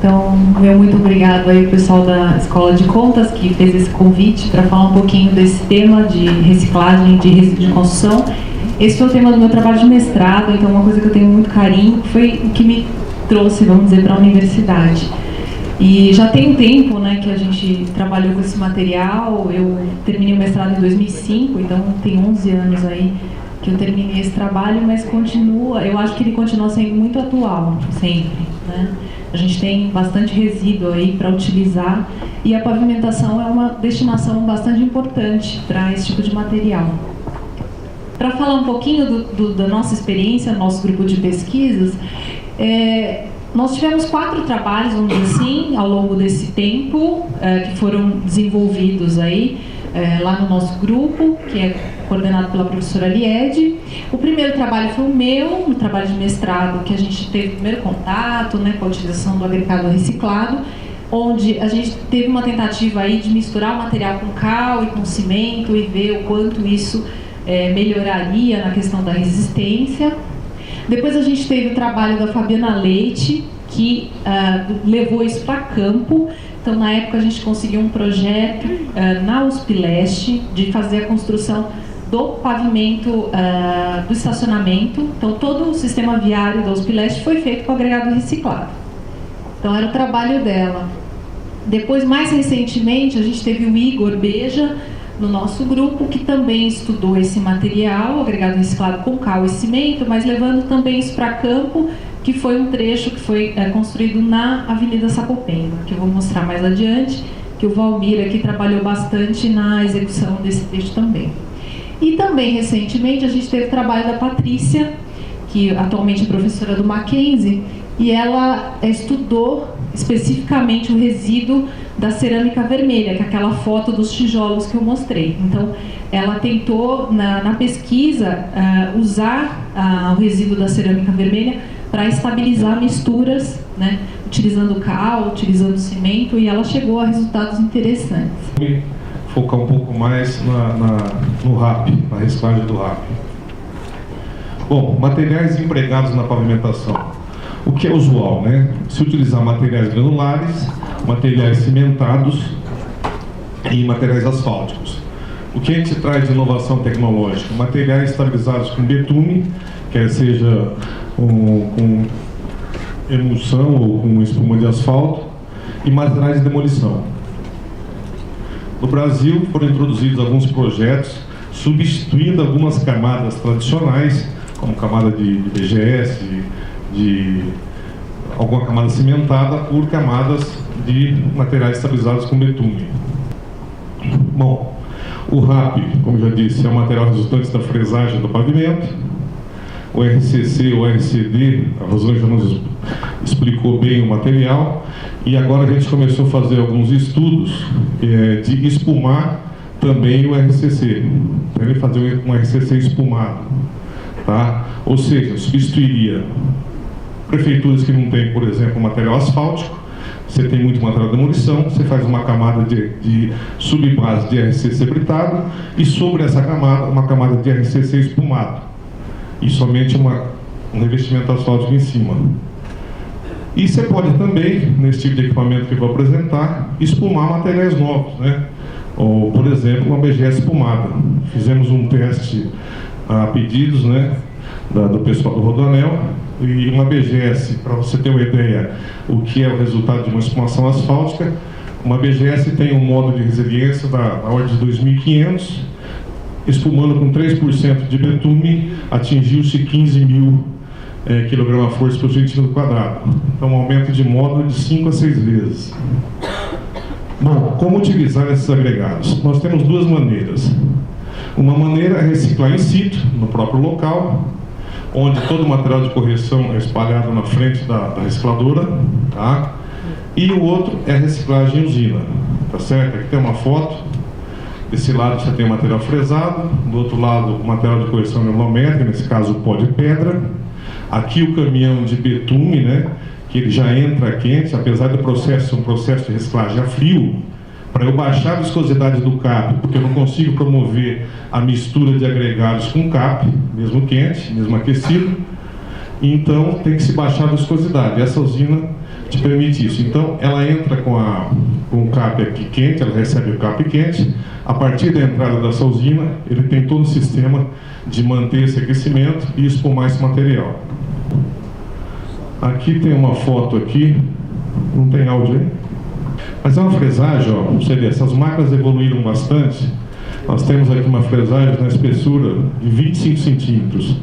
Então, meu muito obrigado aí ao pessoal da Escola de Contas que fez esse convite para falar um pouquinho desse tema de reciclagem de resíduos de construção. Esse foi o tema do meu trabalho de mestrado, então uma coisa que eu tenho muito carinho, foi o que me trouxe, vamos dizer, para a universidade. E já tem um tempo, né, que a gente trabalhou com esse material. Eu terminei o mestrado em 2005, então tem 11 anos aí que eu terminei esse trabalho, mas continua, eu acho que ele continua sendo muito atual, sempre, né? A gente tem bastante resíduo aí para utilizar e a pavimentação é uma destinação bastante importante para esse tipo de material. Para falar um pouquinho da nossa experiência, nosso grupo de pesquisas, nós tivemos 4 trabalhos, vamos dizer assim, ao longo desse tempo, que foram desenvolvidos aí, lá no nosso grupo, que é coordenado pela professora Liede. O primeiro trabalho foi o meu, no trabalho de mestrado, que a gente teve o primeiro contato, né, com a utilização do agregado reciclado, onde a gente teve uma tentativa aí de misturar o material com cal e com cimento e ver o quanto isso melhoraria na questão da resistência. Depois a gente teve o trabalho da Fabiana Leite, que levou isso para campo. Então, na época, a gente conseguiu um projeto na USP Leste de fazer a construção do pavimento do estacionamento. Então, todo o sistema viário da USP Leste foi feito com agregado reciclado. Então, era o trabalho dela. Depois, mais recentemente, a gente teve o Igor Beja, no nosso grupo, que também estudou esse material, agregado reciclado com cal e cimento, mas levando também isso para campo, que foi um trecho que foi construído na Avenida Sapopemba, que eu vou mostrar mais adiante, que o Valmir aqui trabalhou bastante na execução desse trecho também. E também, recentemente, a gente teve o trabalho da Patrícia, que atualmente é professora do Mackenzie, e ela estudou especificamente o resíduo da cerâmica vermelha, que é aquela foto dos tijolos que eu mostrei. Então, ela tentou, na pesquisa, usar o resíduo da cerâmica vermelha para estabilizar misturas, né, utilizando cal, utilizando cimento, e ela chegou a resultados interessantes. Vou focar um pouco mais no RAP, na reciclagem do RAP. Bom, materiais empregados na pavimentação. O que é usual, né? Se utilizar materiais granulares, materiais cimentados e materiais asfálticos. O que a gente traz de inovação tecnológica? Materiais estabilizados com betume, quer seja com emulsão ou com espuma de asfalto, e materiais de demolição. No Brasil foram introduzidos alguns projetos substituindo algumas camadas tradicionais, como camada de BGS, de alguma camada cimentada, por camadas de materiais estabilizados com betume. Bom, o RAP, como já disse, é o material resultante da fresagem do pavimento. O RCC, o RCD, a Rosângela já nos explicou bem o material, e agora a gente começou a fazer alguns estudos de espumar também o RCC, para ele fazer um RCC espumado, tá? Ou seja, substituiria prefeituras que não tem, por exemplo, material asfáltico. Você tem muito material de demolição, você faz uma camada de subbase de RCC britado e sobre essa camada, uma camada de RCC espumado. E somente um revestimento asfáltico em cima. E você pode também, nesse tipo de equipamento que eu vou apresentar, espumar materiais novos, né? Ou, por exemplo, uma BGS espumada. Fizemos um teste a pedidos, né, do pessoal do Rodoanel. E uma BGS, para você ter uma ideia o que é o resultado de uma espumação asfáltica, uma BGS tem um modo de resiliência da ordem de 2.500, espumando com 3% de betume, atingiu-se 15.000 kg/força por centímetro quadrado. Então, um aumento de módulo de 5 a 6 vezes. Bom, como utilizar esses agregados? Nós temos duas maneiras. Uma maneira é reciclar in situ, no próprio local, onde todo o material de correção é espalhado na frente da recicladora, tá? E o outro é a reciclagem em usina, tá certo? Aqui tem uma foto. Desse lado você tem o material fresado, do outro lado o material de correção granulométrica, nesse caso o pó de pedra. Aqui o caminhão de betume, né, que ele já entra quente, apesar do processo ser um processo de reciclagem a frio, para eu baixar a viscosidade do CAP, porque eu não consigo promover a mistura de agregados com CAP, mesmo quente, mesmo aquecido, então tem que se baixar a viscosidade. Essa usina te permite isso. Então, ela entra com o CAP aqui quente, ela recebe o CAP quente. A partir da entrada dessa usina, ele tem todo o sistema de manter esse aquecimento e espumar esse material. Aqui tem uma foto aqui, não tem áudio aí? Mas é uma fresagem, ó, você vê, essas máquinas evoluíram bastante. Nós temos aqui uma fresagem na espessura de 25 centímetros.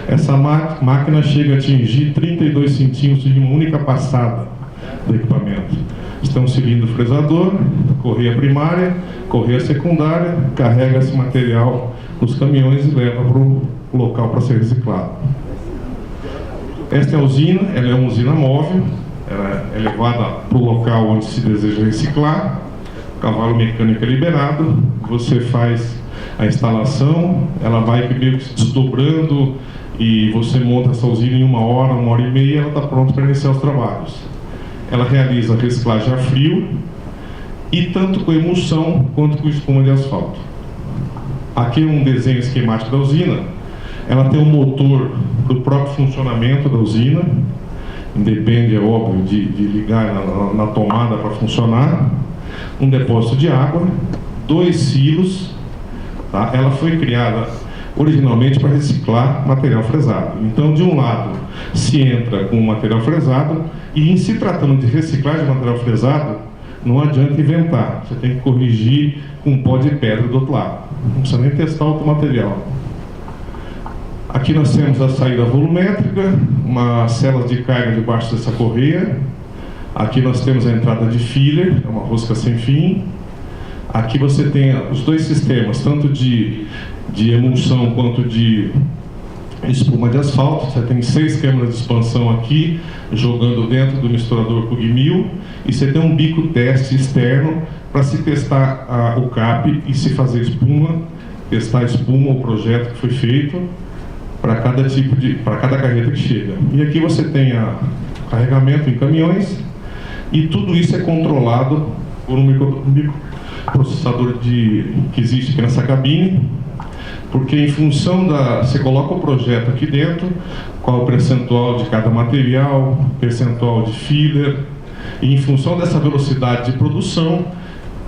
Essa máquina chega a atingir 32 centímetros de uma única passada do equipamento. Estão um cilindro fresador, correia primária, correia secundária, carrega esse material nos caminhões e leva para o local para ser reciclado. Esta é a usina, ela é uma usina móvel, ela é levada para o local onde se deseja reciclar, o cavalo mecânico é liberado, você faz a instalação, ela vai meio que se desdobrando e você monta essa usina em 1 hora e meia, ela está pronta para iniciar os trabalhos. Ela realiza a reciclagem a frio e tanto com emulsão quanto com espuma de asfalto. Aqui é um desenho esquemático da usina. Ela tem um motor do próprio funcionamento da usina, independe, é óbvio, de ligar na tomada para funcionar. Um depósito de água, 2 silos, tá? Ela foi criada originalmente para reciclar material fresado. Então, de um lado, se entra com material fresado e, em se tratando de reciclagem de material fresado, não adianta inventar. Você tem que corrigir com um pó de pedra do outro lado. Não precisa nem testar outro material. Aqui nós temos a saída volumétrica, uma célula de carga debaixo dessa correia. Aqui nós temos a entrada de filler, é uma rosca sem fim. Aqui você tem os 2 sistemas, tanto de emulsão quanto de espuma de asfalto. Você tem 6 câmeras de expansão aqui, jogando dentro do misturador Pug-Mil, e você tem um bico teste externo para se testar o CAP e se fazer espuma, testar a espuma, o projeto que foi feito para cada carreta que chega. E aqui você tem carregamento em caminhões, e tudo isso é controlado por um microprocessador que existe aqui nessa cabine, porque em função você coloca o projeto aqui dentro, qual o percentual de cada material, percentual de filler, e em função dessa velocidade de produção,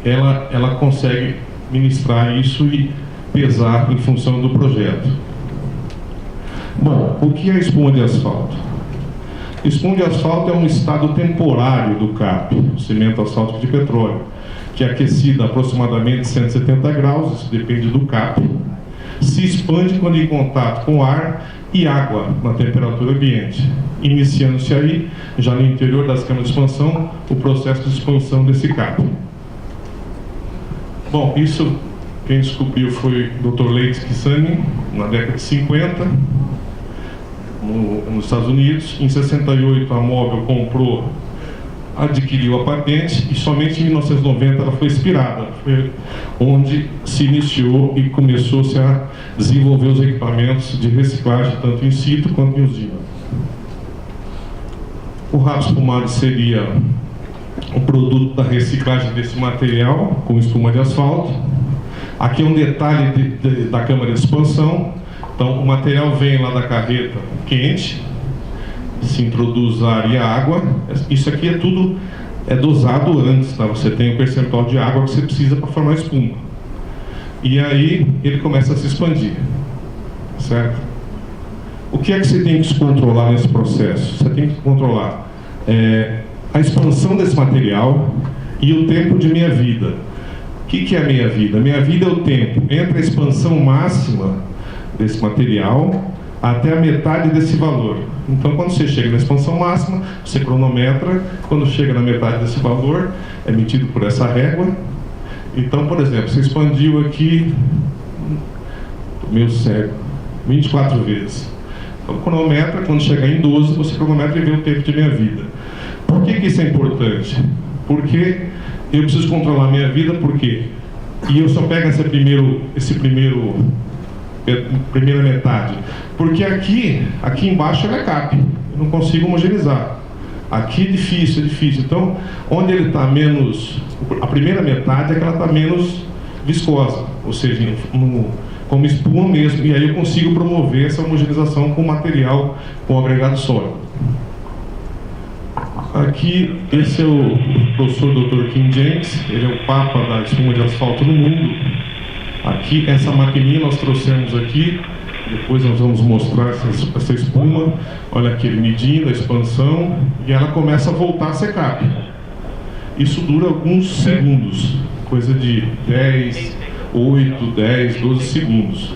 ela consegue ministrar isso e pesar em função do projeto. Bom, o que é espuma de asfalto? Espuma de asfalto é um estado temporário do CAP, o cimento asfáltico de petróleo, que é aquecido a aproximadamente 170 graus, isso depende do CAP, se expande quando em contato com ar e água na temperatura ambiente, iniciando-se aí, já no interior das câmaras de expansão, o processo de expansão desse CAP. Bom, isso quem descobriu foi o Dr. Leite Kissani, na década de 50, nos Estados Unidos. Em 68 a Mobil adquiriu a patente e somente em 1990 ela foi expirada. Foi onde se iniciou e começou-se a desenvolver os equipamentos de reciclagem, tanto in situ quanto em usina. O rato espumado seria o produto da reciclagem desse material com espuma de asfalto. Aqui é um detalhe da câmara de expansão. Então, o material vem lá da carreta quente, se introduz ar e água. Isso aqui é tudo dosado antes, tá? Você tem o percentual de água que você precisa para formar espuma. E aí, ele começa a se expandir, certo? O que é que você tem que controlar nesse processo? Você tem que controlar a expansão desse material e o tempo de meia-vida. O que é a meia-vida? Meia-vida é o tempo entre a expansão máxima desse material até a metade desse valor. Então, quando você chega na expansão máxima, você cronometra. Quando chega na metade desse valor, é medido por essa régua. Então, por exemplo, você expandiu aqui, meio cego, 24 vezes. Então, cronometra, quando chegar em 12, você cronometra e vê o tempo de meia-vida. Por que isso é importante? Porque eu preciso controlar a minha vida, porque e eu só pego primeira metade, porque aqui embaixo ela é CAP, eu não consigo homogeneizar. Aqui é difícil. Então, onde ele está menos, a primeira metade é que ela está menos viscosa, ou seja, como espuma mesmo, e aí eu consigo promover essa homogeneização com material, com agregado sólido. Aqui, esse é o professor Dr. Kim Jenks, ele é o papa da espuma de asfalto no mundo. Aqui, essa maquininha nós trouxemos aqui, depois nós vamos mostrar essa espuma. Olha aqui, ele medindo a expansão, e ela começa a voltar a secar. Isso dura alguns segundos, coisa de 10, 8, 10, 12 segundos.